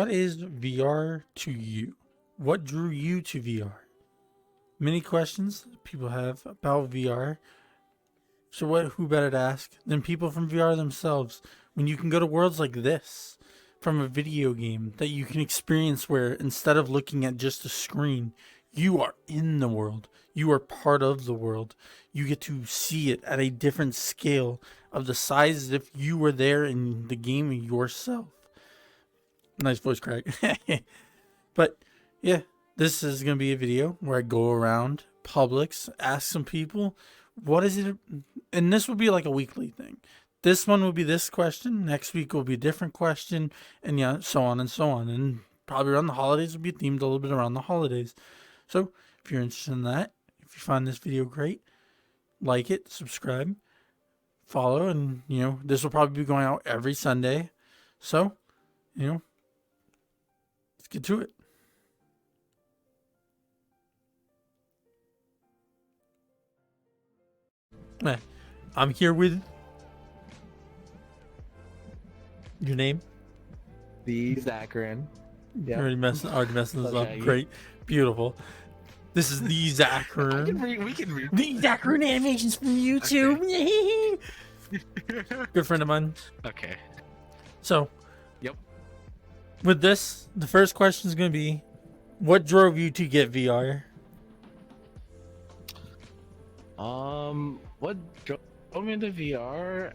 what is VR to you? What drew you to VR? Many questions people have about VR. So who better to ask than people from VR themselves? When you can go to worlds like this from a video game that you can experience, where instead of looking at just a screen, you are in the world. You are part of the world. You get to see it at a different scale of the size as if you were there in the game yourself. Nice voice crack. But yeah, this is going to be a video where I go around Publix, ask some people, what is it? And this will be like a weekly thing. This one will be this question. Next week will be a different question. And yeah, so on and so on. And probably around the holidays will be themed a little bit around the holidays. So if you're interested in that, if you find this video great, like it, subscribe, follow, and this will probably be going out every Sunday. So, let's get to it. I'm here with your name. The Zacharin. Yeah. Already messing this up. Great, beautiful. This is the Zacharin. We can read the Zacharin animations from YouTube. Okay. Good friend of mine. Okay. So. Yep. With this, the first question is going to be, what drove you to get VR? What drove me into VR?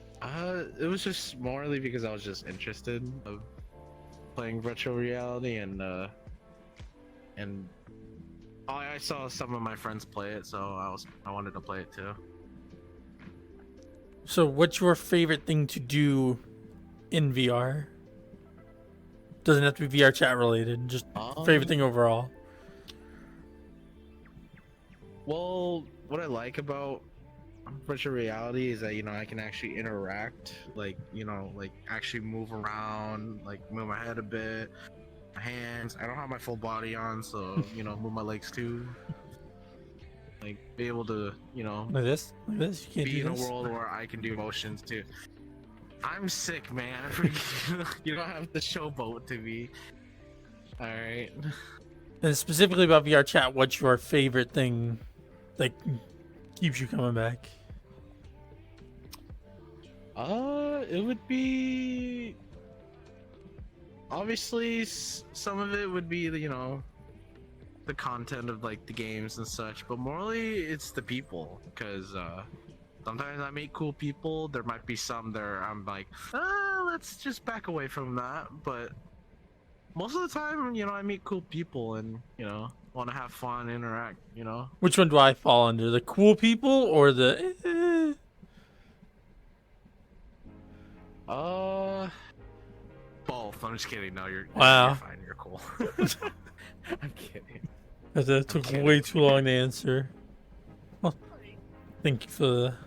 It was just morely because I was just interested of playing virtual reality, and I saw some of my friends play it, so I wanted to play it too. So, what's your favorite thing to do in VR? Doesn't have to be VRChat related. Just favorite thing overall. Well, what I like about virtual reality is that I can actually interact, like actually move around, like move my head a bit, my hands. I don't have my full body on, so move my legs too. Like be able to like this. You can't be do in this. A world where I can do motions too. I'm sick, man. You don't have to showboat to me. All right. And specifically about VRChat, what's your favorite thing that keeps you coming back? It would be obviously some of it would be the content of like the games and such, but morally it's the people, because sometimes I meet cool people. There might be some there I'm like, let's just back away from that, but most of the time, I meet cool people and want to have fun, interact. Which one do I fall under? The cool people or the? Both. I'm just kidding. No, you're fine. You're cool. I'm kidding. That took way too long to answer. Well, thank you for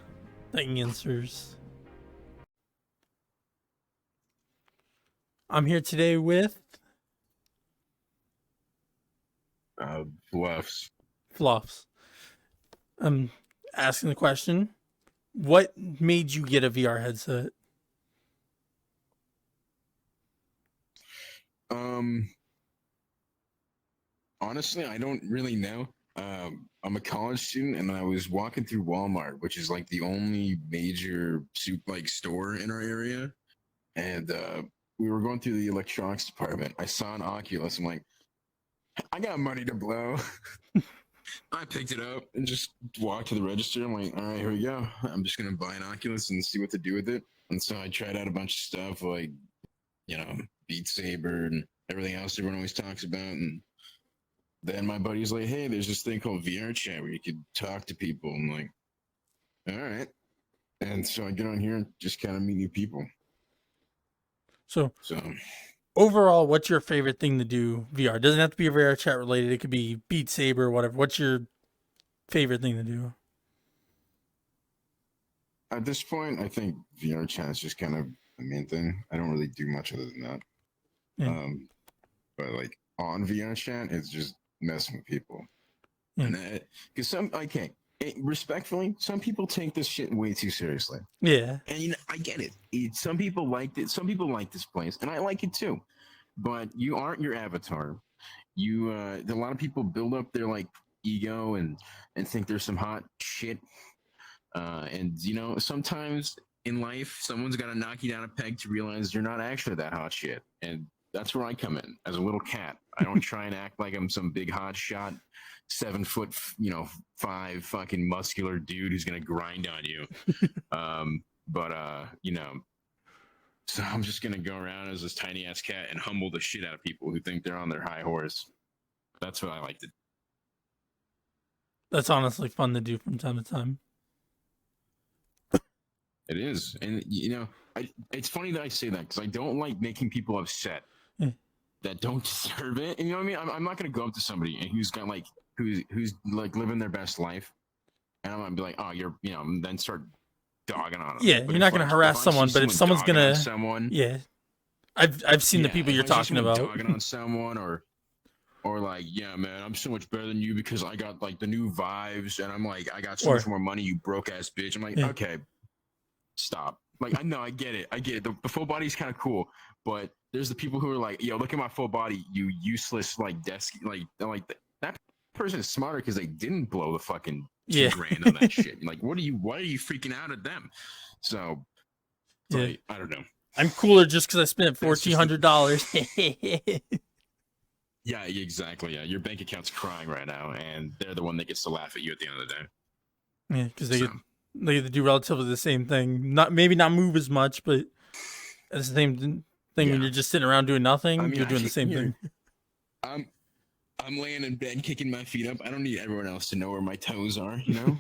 the answers. I'm here today with Fluffs. I'm asking the question, what made you get a VR headset? Honestly, I don't really know. I'm a college student, and I was walking through Walmart, which is like the only major store in our area, and we were going through the electronics department. I saw an Oculus. I'm like, I got money to blow. I picked it up and just walked to the register. I'm like, all right, here we go. I'm just gonna buy an Oculus and see what to do with it. And so I tried out a bunch of stuff like, Beat Saber and everything else everyone always talks about. And then my buddy's like, hey, there's this thing called VRChat where you could talk to people. I'm like, all right. And so I get on here and just kind of meet new people. So overall, what's your favorite thing to do VR? It doesn't have to be VRChat related. It could be Beat Saber or whatever. What's your favorite thing to do? At this point, I think VRChat is just kind of the main thing. I don't really do much other than that. Yeah. But like on VRChat, it's just messing with people. Yeah. And because respectfully, some people take this shit way too seriously. Yeah. And I get it. Some people liked it. Some people like this place, and I like it too. but you aren't your avatar. You a lot of people build up their like ego and think there's some hot shit. And you know, sometimes in life, someone's got to knock you down a peg to realize you're not actually that hot shit. And that's where I come in as a little cat. I don't try and act like I'm some big hot shot, 7 foot, 5 fucking muscular dude who's gonna grind on you. But you know, so I'm just gonna go around as this tiny ass cat and humble the shit out of people who think they're on their high horse. That's what I like to do. That's honestly fun to do from time to time. It is, and you know, it's funny that I say that because I don't like making people upset that don't deserve it. And you know what I mean? I'm not gonna go up to somebody and who's got like who's like living their best life, and I'm gonna be like, oh, you're, you know, and then start dogging on them. Yeah, But you're not if gonna I- harass if I see someone, but if someone's dogging on gonna, someone, yeah, I've seen the yeah, people if you're I see talking someone about. dogging on someone, or like, yeah, man, I'm so much better than you because I got like the new vibes, and I'm like, I got so much more money, you broke ass bitch. I'm like, Yeah. okay, stop. Like, I know, I get it. The full body's kind of cool, but there's the people who are like, yo, look at my full body, you useless like desk, like that person is smarter because they didn't blow the fucking $2,000 on that shit. Like, why are you freaking out at them? So, Yeah. like, I don't know. I'm cooler just because I spent That's just the- $1,400. Yeah, exactly. Yeah, your bank account's crying right now, and they're the one that gets to laugh at you at the end of the day. Yeah, because they So, they get to do relatively the same thing. Maybe not move as much, but it's the same thing when Yeah. you're just sitting around doing nothing. I mean, you're doing the same here, thing. I'm laying in bed, kicking my feet up. I don't need everyone else to know where my toes are, you know.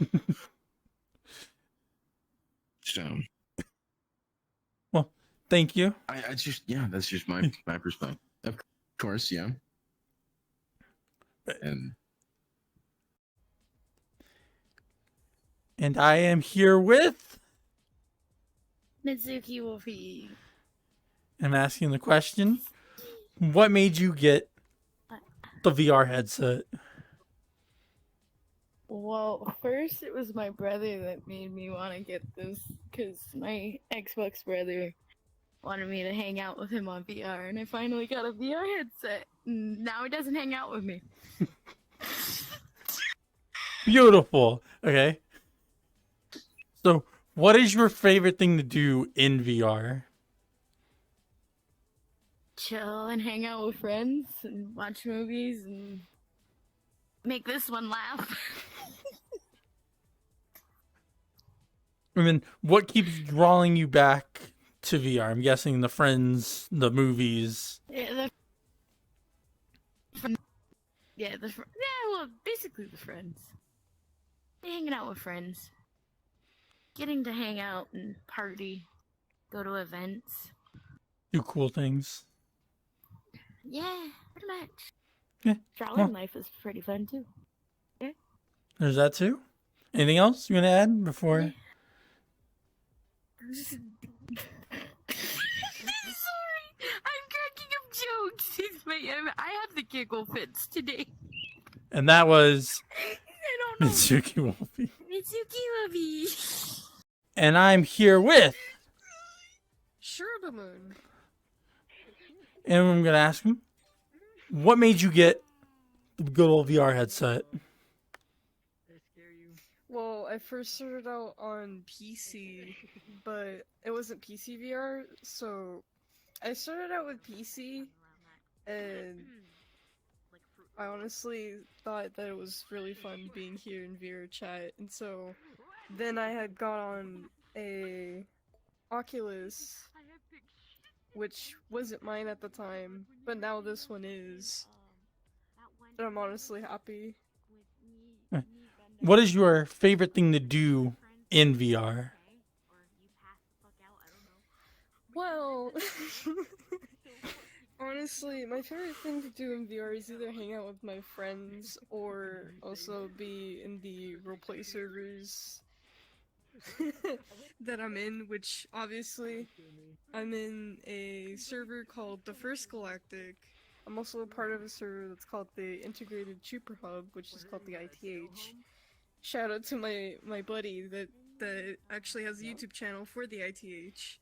So, Well, thank you. I just, yeah, that's just my perspective. Of course, yeah. And I am here with. Mitsuki Wolfie. I'm asking the question: what made you get the VR headset? Well, first it was my brother that made me want to get this because my Xbox brother wanted me to hang out with him on VR, and I finally got a VR headset. And now he doesn't hang out with me. Beautiful. Okay. So, what is your favorite thing to do in VR? Chill and hang out with friends and watch movies and make this one laugh. I mean, what keeps drawing you back to VR? I'm guessing the friends, the movies. Yeah, well, basically the friends. Hanging out with friends. Getting to hang out and party. Go to events. Do cool things. Yeah, pretty much. Yeah. Traveling life is pretty fun too. There's that too. Anything else you want to add before? Yeah. Sorry, I'm cracking up jokes. I have the giggle fits today. And that was I don't know. Mitsuki Wolfie. Mitsuki Lobby. And I'm here with. Sure, the moon. And I'm going to ask him, what made you get the good old VR headset? Well, I first started out on PC, but it wasn't PC VR, so I started out with PC, and I honestly thought that it was really fun being here in VRChat, and so then I had got on a Oculus, which wasn't mine at the time, but now this one is, and I'm honestly happy. What is your favorite thing to do in VR? Well, honestly, my favorite thing to do in VR is either hang out with my friends or also be in the roleplay servers that I'm in, which obviously I'm in a server called the First Galactic. I'm also a part of a server that's called the Integrated Super Hub, which is called the ITH. Shout out to my buddy that actually has a YouTube channel for the ITH.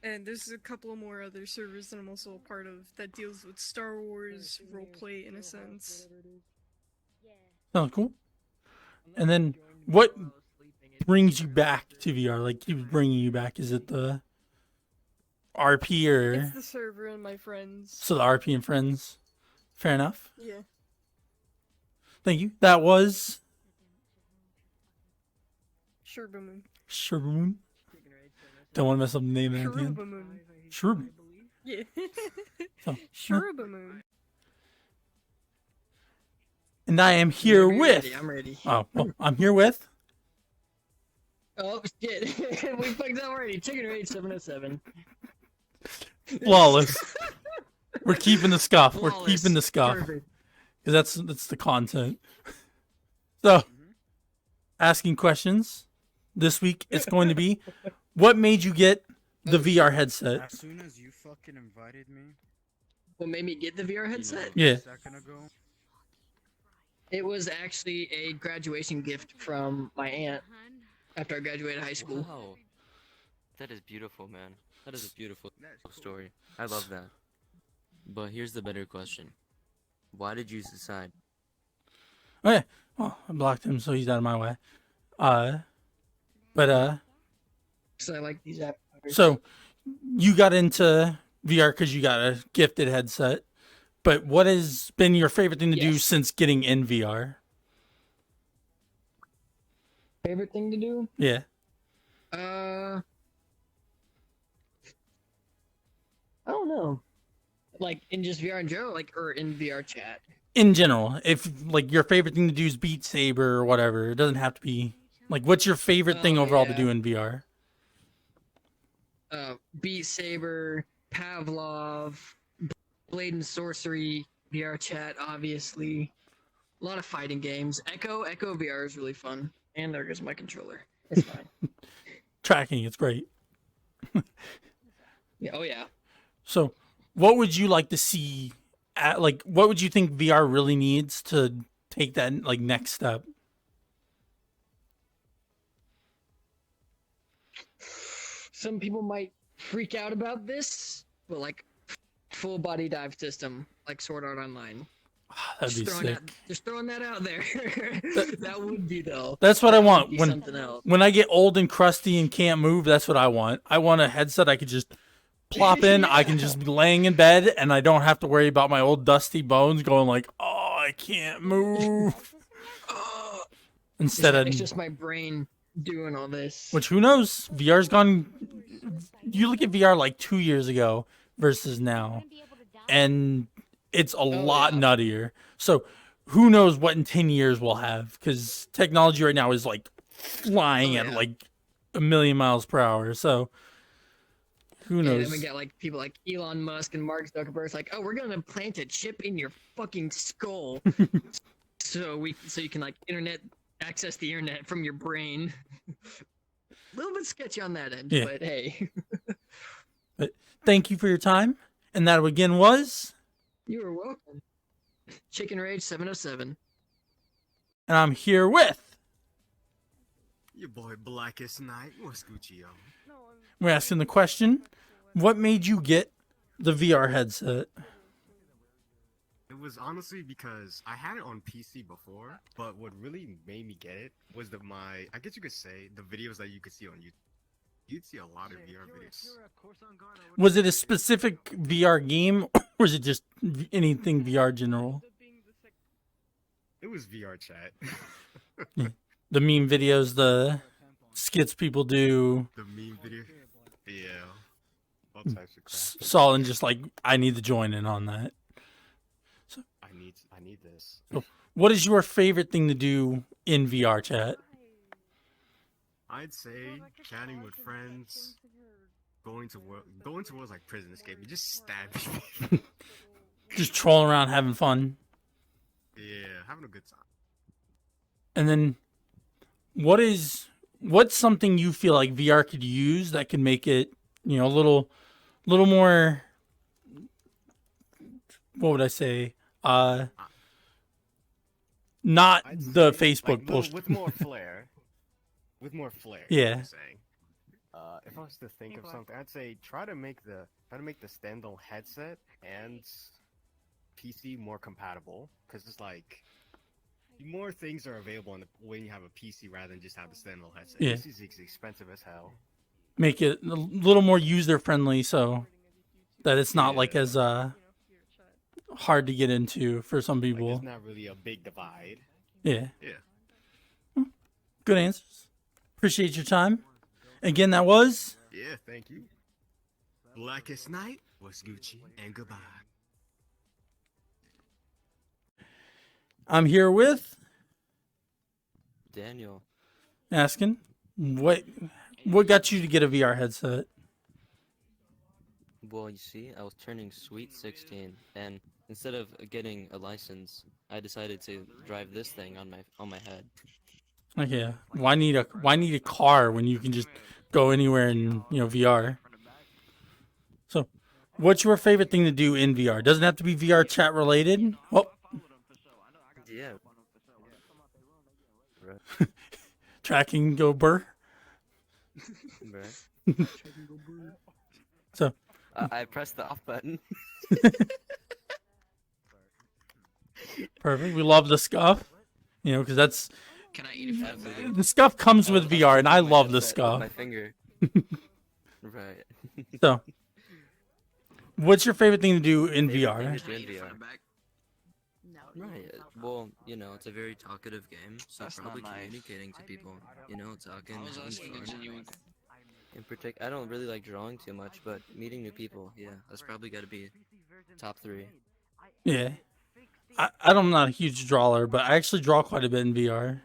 And there's a couple of more other servers that I'm also a part of that deals with Star Wars roleplay in a sense. Sounds cool. And then, what brings you back to VR? Like, keeps bringing you back? Is it the RP or It's the server and my friends. so the RP and friends? Fair enough. Yeah. Thank you. That was Sherbamoon. Sherboon. Don't want to mess up the name at the end. Sherbamoon. Sherboon. Yeah. So, Sherbamoon. and I am here with. I'm ready. Oh, well, I'm here with. Oh shit! We fucked up already. Chicken Rage 707. Flawless. We're keeping the scuff. We're Flawless. keeping the scuff. Perfect. Because that's the content. So, asking questions this week, it's going to be, what made you get the VR headset? As soon as you fucking invited me, What made me get the VR headset? Yeah. a second ago, It was actually a graduation gift from my aunt after I graduated high school. Wow. That is beautiful, man. That is a beautiful story. I love that. But here's the better question. Why did you decide? Okay. Well, I blocked him, so he's out of my way. So I like these apps. So you got into VR because you got a gifted headset. But what has been your favorite thing to do Yes. since getting in VR? Favorite thing to do? Yeah. I don't know. Like in just VR in general, like or in VR chat. In general, if like your favorite thing to do is Beat Saber or whatever, it doesn't have to be like, what's your favorite thing Oh, overall to yeah. do in VR? Beat Saber, Pavlov, Blade and Sorcery, VR chat, obviously. A lot of fighting games. Echo VR is really fun. And there goes my controller. It's fine. Tracking, it's great. Yeah, oh yeah. So, what would you like to see? Like, what would you think VR really needs to take that like next step? Some people might freak out about this, but like full body dive system, like Sword Art Online. That'd be sick. Just throwing that out there. That would be though. That's what I want Be when something else. when I get old and crusty and can't move. That's what I want. I want a headset I could just plop in. I can just be laying in bed and I don't have to worry about my old dusty bones going like, oh, I can't move. Oh, Instead of it's just my brain doing all this. which, who knows? VR's gone. You look at VR like 2 years ago versus now, and it's a lot yeah. nuttier. So who knows what in 10 years we'll have? Because technology right now is like flying at yeah. like a million miles per hour. So who And knows? then we got like people like Elon Musk and Mark Zuckerberg's like, oh, we're gonna plant a chip in your fucking skull, so you can like access the internet from your brain. A little bit sketchy on that end, Yeah. but hey, Thank you for your time. And that again was, you are welcome. Chicken Rage 707. and I'm here with. your boy Blackest Night. What's Gucci, yo? We're asking the question: what made you get the VR headset? It was honestly because I had it on PC before, but what really made me get it was I guess you could say, the videos that you could see on YouTube. You'd see a lot of VR videos. Was it a specific VR game, or was it just anything VR general? It was VR chat. The meme videos, the skits people do. The meme video. Yeah. All types of crap. Saw and just like, I need to join in on that. I need this. What is your favorite thing to do in VR chat? I'd say chatting with friends, going to worlds like Prison Escape, and just stabbing people. Just trolling around, having fun. Yeah, having a good time. And then, what's something you feel like VR could use that could make it, a little more, what would I say? Not I'd the say, Facebook like, bullshit. with more flair. With more flair. Yeah. You know what I'm saying? If I was to think of something, I'd say try to make the standalone headset and PC more compatible, because it's like more things are available when you have a PC rather than just have the standalone headset. Yeah. PC is expensive as hell. Make it a little more user friendly so that it's not like as hard to get into for some Like, people. it's not really a big divide. Yeah. Yeah. Good answers. Appreciate your time. Again, that was Yeah, thank you. Blackest Night was Gucci, and goodbye. I'm here with Daniel. asking what got you to get a VR headset? Well, you see, I was turning sweet 16, and instead of getting a license, I decided to drive this thing on my head. Okay. Why need a car when you can just go anywhere in, VR? So, what's your favorite thing to do in VR? Doesn't have to be VR chat related. Oh, Yeah. Right. tracking go burr. Right. So, I pressed the off button. perfect. We love the scuff. Because that's Can I eat it from the the scuff comes with VR, and I love the With scuff. my finger. Right. So, what's your favorite thing to do in VR? Favorite thing to do in VR. Right. Well, it's a very talkative game, so probably communicating to people. Talking. having fun. In particular, I don't really like drawing too much, but meeting new people, yeah, that's probably got to be top 3. Yeah. I'm not a huge drawer, but I actually draw quite a bit in VR.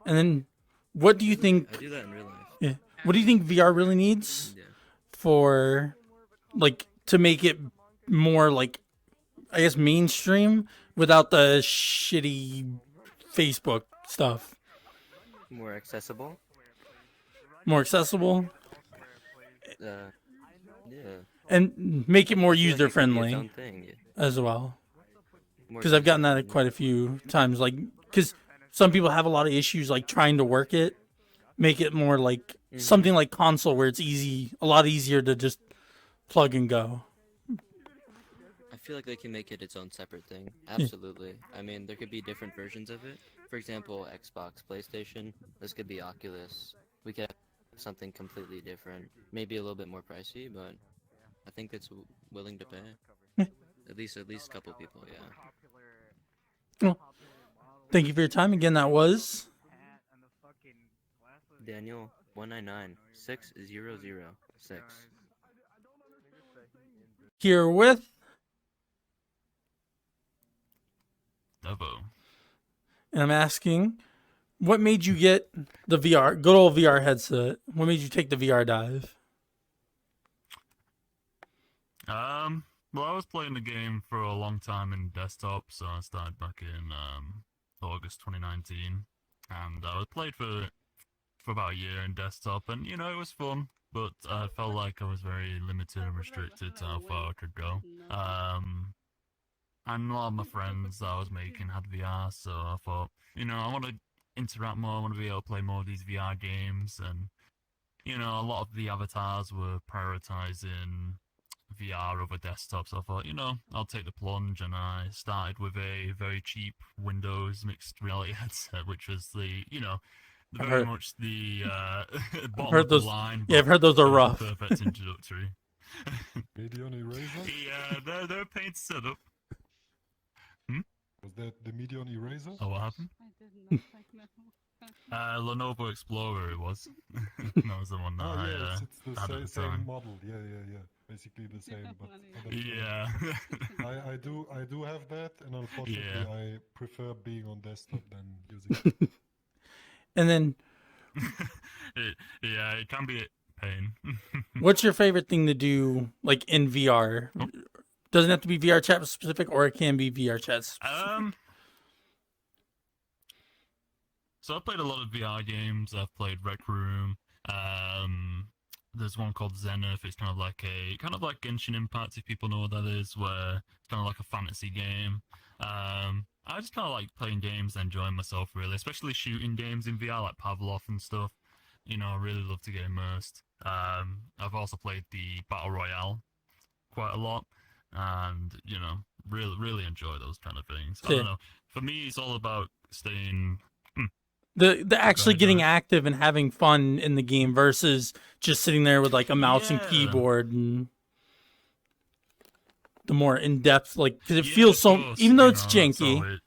And then, what do you think? I do that in real life. Yeah. What do you think VR really needs Yeah. for, to make it more I guess mainstream without the shitty Facebook stuff? More accessible. More accessible Yeah. and make it more I feel like user it could be its friendly own thing, yeah. as well. More Because I've gotten that user-friendly. quite a few times. Because some people have a lot of issues trying to work it. Make it more something like console where it's a lot easier to just plug and go. I feel like they can make it its own separate thing. Absolutely. I mean, there could be different versions of it. For example, Xbox, PlayStation. This could be Oculus. We could have something completely different. Maybe a little bit more pricey, but I think it's willing to pay. At least a couple people, yeah. Well, thank you for your time. Again, that was Daniel 199-6006. here with Devo. and I'm asking, what made you get the good old VR headset? What made you take the VR dive? Well, I was playing the game for a long time in desktop, so I started back in August 2019, and I played for about a year in desktop, and it was fun, but I felt like I was very limited and restricted to how far I could go. And a lot of my friends that I was making had VR, so I thought, I want to interact more, I want to be able to play more of these VR games, and a lot of the avatars were prioritizing VR over desktop, so I thought, I'll take the plunge, and I started with a very cheap Windows mixed reality headset, which was very much the bottom of the line. Yeah, I've heard those are rough. Perfect introductory. Medion eraser? Yeah, they're a pain to set up. Was that the Medion eraser? Oh, what happened? Lenovo Explorer it was. That was the one that Oh, yeah, it's the had at the same time. model. Yeah. Basically the same, but Yeah. I do have that, and unfortunately, Yeah. I prefer being on desktop than using it. And then, it can be a pain. what's your favorite thing to do, in VR? Doesn't have to be VR chat specific, or it can be VR chat specific. So I've played a lot of VR games. I've played Rec Room. There's one called Zenith. It's kind of like Genshin Impact, if people know what that is, where it's kind of like a fantasy game. I just kind of like playing games and enjoying myself, really, especially shooting games in VR like Pavlov and stuff. You know, I really love to get immersed. I've also played the Battle Royale quite a lot, and you know, really enjoy those kind of things. I Yeah. don't know. For me, it's all about staying. The actually ahead, getting go ahead. active and having fun in the game versus just sitting there with like a mouse and Yeah. keyboard and the more in-depth, like, because it Yeah, feels of so, course, even though you it's know, that's all janky, it.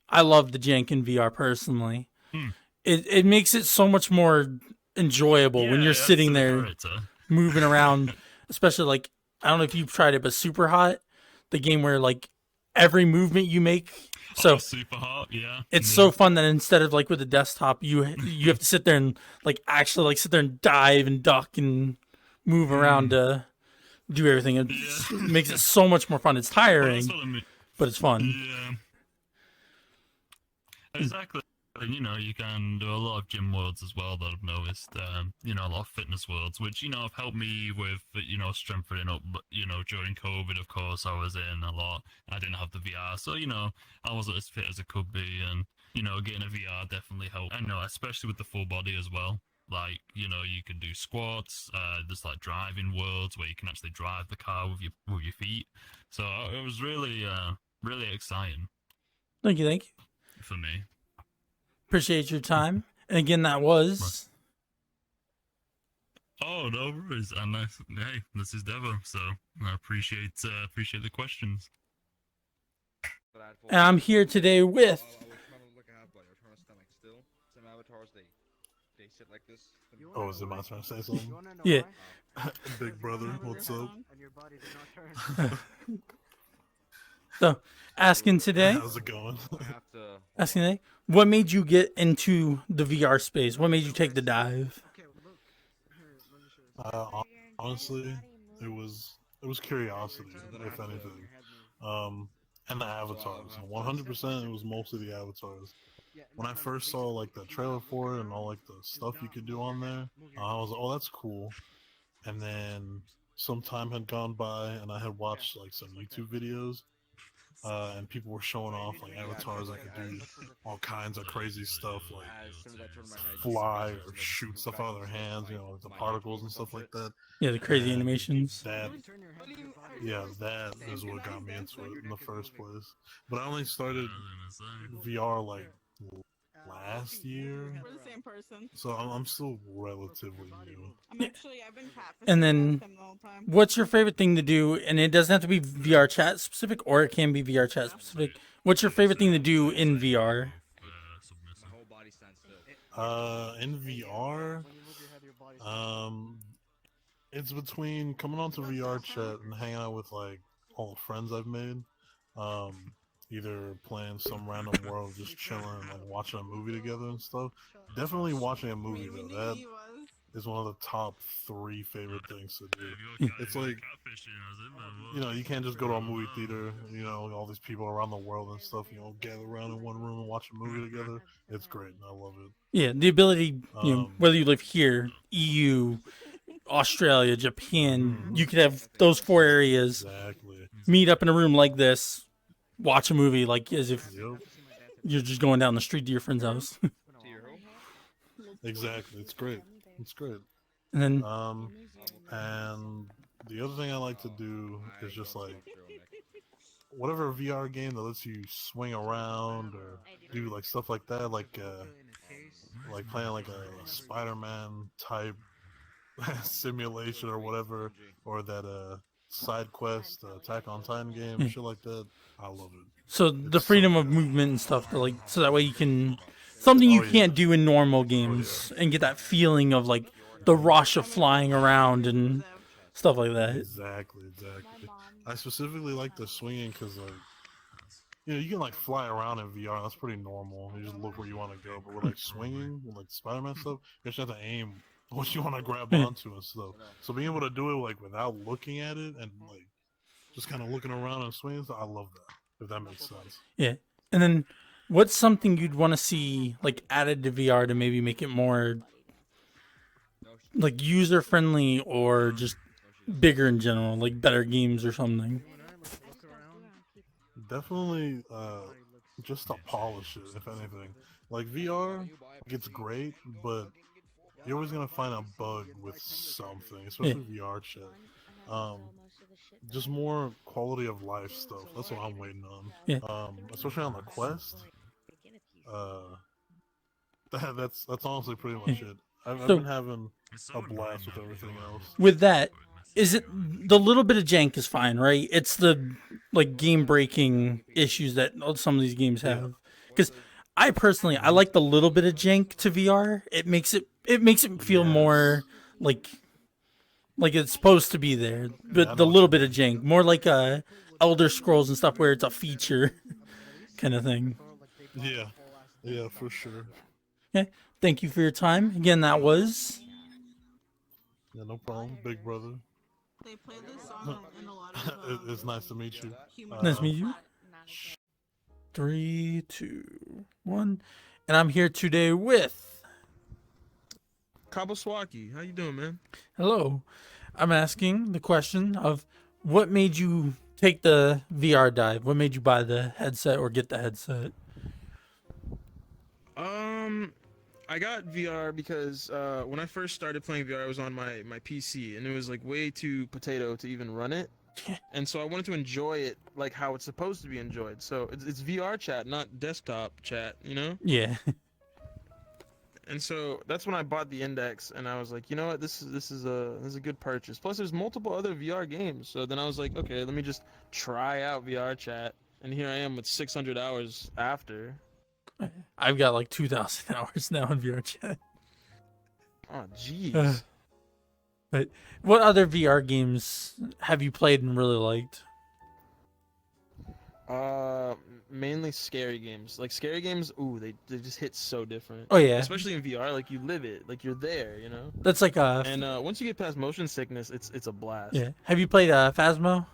I love the jank in VR personally. Hmm. It makes it so much more enjoyable when Yeah, you're it adds sitting to the there character. moving around, especially like, I don't know if you've tried it, but Super Hot, the game where like every movement you make, so Super hot, yeah. it's yeah. so fun that instead of like with the desktop, you have to sit there and like actually like sit there and dive and duck and move around to do everything. It makes it so much more fun. It's Well, tiring, that's what I mean. but it's fun. Yeah. Exactly. And, you know, you can do a lot of gym worlds as well that I've noticed. You know, a lot of fitness worlds, which, you know, have helped me with, you know, strengthening up. But, you know, during COVID, of course, I was in a lot. I didn't have the VR. So, you know, I wasn't as fit as I could be. And, you know, getting a VR definitely helped. I know, especially with the full body as well. Like, you know, you can do squats. There's like driving worlds where you can actually drive the car with your feet. So it was really, really exciting Thank you. for me. Appreciate your time. And again, that was. Oh, no worries. And hey, this is Devo, so I appreciate the questions. And I'm here today with. Oh, is it my turn to say something? Yeah. Big brother, what's up? So, asking today. How's it going? Asking today, what made you get into the VR space? What made you take the dive? Honestly, it was curiosity, if anything. And the avatars. 100%, it was mostly the avatars. When I first saw like the trailer for it and all like the stuff you could do on there, I was like, oh, that's cool. And then some time had gone by, and I had watched like some YouTube videos, and people were showing off like avatars that could do all kinds of crazy stuff, like fly or shoot stuff out of their hands, you know, like the particles and stuff like that. Yeah, the crazy And animations. That is what got me into it in the first place. But I only started VR like last year, We're the same person. so I'm still relatively new. I've been catfishing And then, them the whole time. what's your favorite thing to do? And it doesn't have to be VR chat specific, or it can be VR chat specific. What's your favorite thing to do in VR? In VR, it's between coming onto VRChat and hanging out with like all the friends I've made. Either playing some random world, just chilling, like watching a movie together and stuff. Definitely watching a movie though. That is one of the top 3 favorite things to do. It's like, you know, you can't just go to a movie theater, you know, all these people around the world and stuff, you know, gather around in one room and watch a movie together. It's great, and I love it. Yeah, the ability, you know, whether you live here, EU, Australia, Japan, you could have those 4 areas meet up in a room like this, watch a movie like as if you're just going down the street to your friend's house. Exactly, it's great. It's great. And then, and the other thing I like to do is just like whatever VR game that lets you swing around or do like stuff like that, like playing like a Spider-Man type simulation or whatever, or that side quest Attack on Titan game, shit like that. I love it. So the freedom of movement and stuff, like so that way you can something you can't do in normal games and get that feeling of like the rush of flying around and stuff like that. Exactly. I specifically like the swinging because like, you know, you can like fly around in VR. That's pretty normal. You just look where you want to go. But with like swinging, with like Spider-Man stuff, you just have to aim what you want to grab onto and stuff. So being able to do it like without looking at it and like just kind of looking around and swinging, I love that. If that makes sense. Yeah. And then, what's something you'd want to see like added to VR to maybe make it more like user friendly or just bigger in general, like better games or something? Definitely, just to polish it, if anything. Like VR gets great, but you're always gonna find a bug with something, especially VR chat. Just more quality of life stuff. That's what I'm waiting on. Yeah. Especially on the Quest. That's honestly pretty much it. I've So- been having a blast with everything else. With that, is it the little bit of jank is fine, right? It's the like game breaking issues that some of these games have. Because I personally I like the little bit of jank to VR. It makes it feel more like it's supposed to be there. But the little bit of jank, more like Elder Scrolls and stuff where it's a feature kind of thing. Yeah, for sure. Okay. Thank you for your time. Again, that was Yeah, no problem, big brother. They play this song in a lot of. It's nice to meet you. Nice to meet you. 3, 2, 1, and I'm here today with Kabaswaki, how you doing, man? hello. I'm asking the question of what made you take the VR dive? What made you buy the headset or get the headset? I got VR because when I first started playing VR, I was on my PC, and it was like way too potato to even run it. And so I wanted to enjoy it like how it's supposed to be enjoyed. So it's VRChat, not desktop chat, you know? Yeah. And so that's when I bought the Index, and I was like, you know what, this is a good purchase. Plus, there's multiple other VR games. So then I was like, okay, let me just try out VRChat, and here I am with 600 hours after. I've got like 2,000 hours now in VRChat. Oh, jeez. But what other VR games have you played and really liked? Mainly scary games. Like scary games, ooh, they just hit so different. Oh, yeah. Especially in VR, like you live it, like you're there, you know. That's like And once you get past motion sickness, it's a blast. yeah. Have you played Phasmo?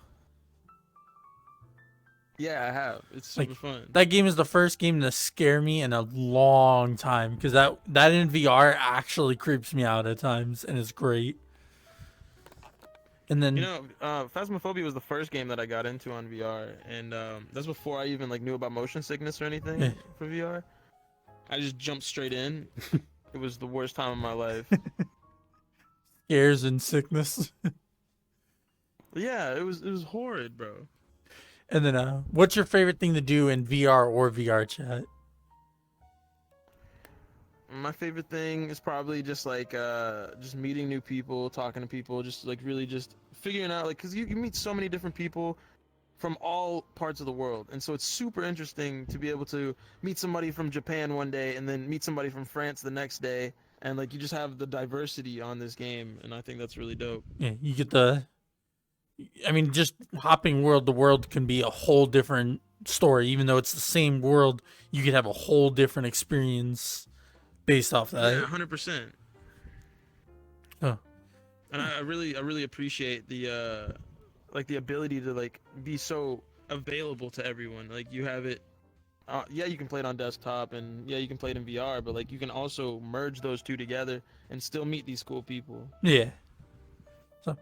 Yeah, I have. It's super fun. That game is the first game to scare me in a long time because that in VR actually creeps me out at times, and it's great. And then You know, Phasmophobia was the first game that I got into on VR, and that's before I even like knew about motion sickness or anything Yeah. for VR. I just jumped straight in. It was the worst time of my life. scares and sickness. Yeah, it was horrid, bro. And then what's your favorite thing to do in VR or VR chat? My favorite thing is probably just like just meeting new people, talking to people, just like really just figuring out like because you meet so many different people from all parts of the world, and so it's super interesting to be able to meet somebody from Japan one day and then meet somebody from France the next day, and like you just have the diversity on this game, and I think that's really dope. Yeah, you get just hopping world to world can be a whole different story. Even though it's the same world, you could have a whole different experience based off that. Yeah, 100%. Oh. And I really appreciate the like the ability to like be so available to everyone. Like you have it. Yeah, you can play it on desktop, and yeah, you can play it in VR, but like you can also merge those two together and still meet these cool people. Yeah. So,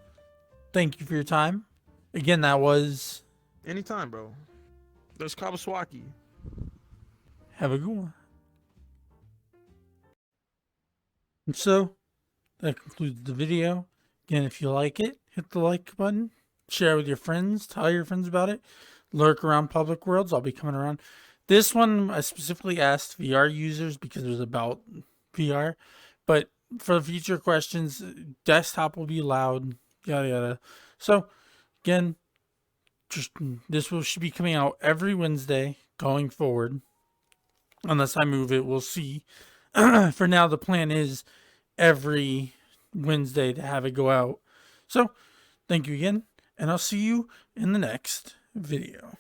thank you for your time. Again, that was. Anytime, bro. There's Kabaswaki. Have a good one. And so, that concludes the video. Again, if you like it, hit the like button, share with your friends, tell your friends about it, lurk around Public Worlds. I'll be coming around. This one, I specifically asked VR users because it was about VR. But for future questions, desktop will be allowed, yada yada. So, again, should be coming out every Wednesday going forward. Unless I move it, we'll see. For now, the plan is every Wednesday to have it go out. So, thank you again, and I'll see you in the next video.